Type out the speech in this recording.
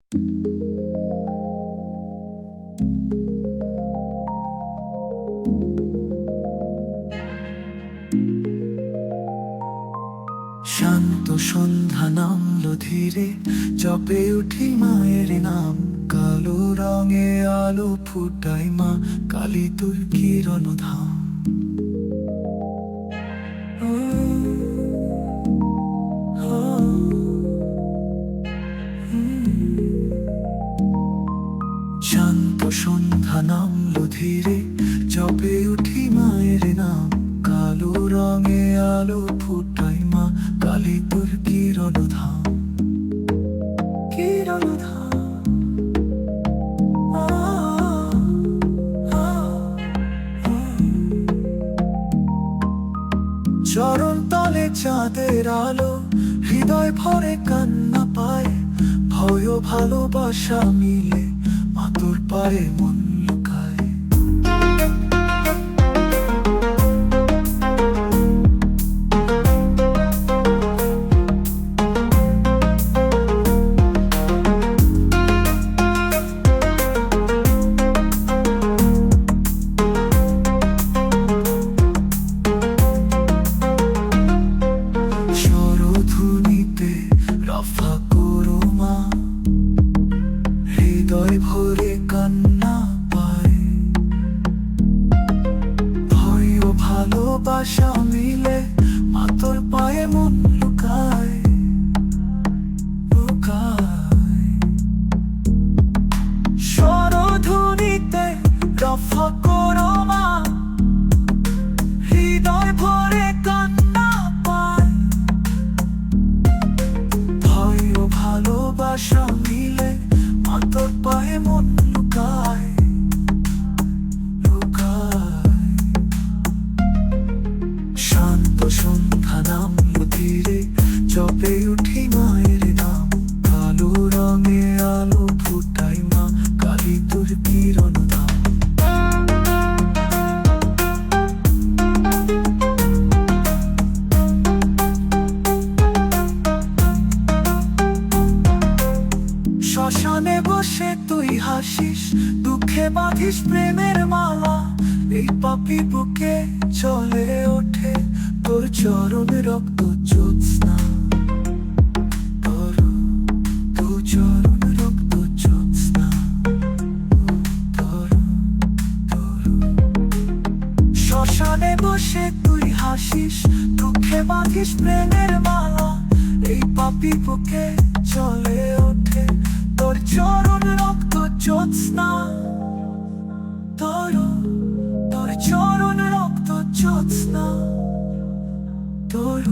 শান্ত সন্ধ্যা নামলো ধীরে, জপে উঠি মায়ের নাম। কালো রঙে আলো ফুটাই মা, কালী তোর কিরণ ধাম। শান্ত সন্ধ্যা নামলো ধীরে, জপে উঠি মায়ের নাম। কালো রঙে আলো ফুটাই মা, কালী তোর কিরণ ধাম। কিরণ ধাম। চরণ তলে চাঁদের আলো, হৃদয় ভরে কান্না পায়। ভয় ও ভালোবাসা মিলে মা তোর পায়ে মন লুকায়। স্বরধ্বনিতে রফা করো মা, হৃদয় ভরে কান্না পায়। ভয় ও ভালোবাসা মিলে মা তোর পায়ে মন লুকায়। লুকায়। স্বরধ্বনিতে রফা করো মা, হৃদয় ভরে কান্না পায়। ভয় ও ভালোবাসা মিলে মা তোর পায়ে মন লুকায়। লুকায়। শান্ত সন্ধ্যা নামলো ধীরে, জপে উঠি মায়ের নাম। কালো রঙে আলো ফুটাই মা, কালী তোর কিরণ ধাম। শ্মশানে বসে তুই হাসিস, দুঃখে বাঁধিস প্রেমের মালা। এই পাপী বুকে চলে ওঠে তোর চরণ রক্ত জ্যোৎস্না। তোর চরণ রক্ত জ্যোৎস্না। শ্মশানে বসে তুই হাসিস, দুঃখে বাঁধিস প্রেমের মালা। এই পাপী বুকে চলে ওঠে তোর চরণ রক্ত জ্যোৎস্না। তোর চরণ রক্ত জ্যোৎস্না। তোর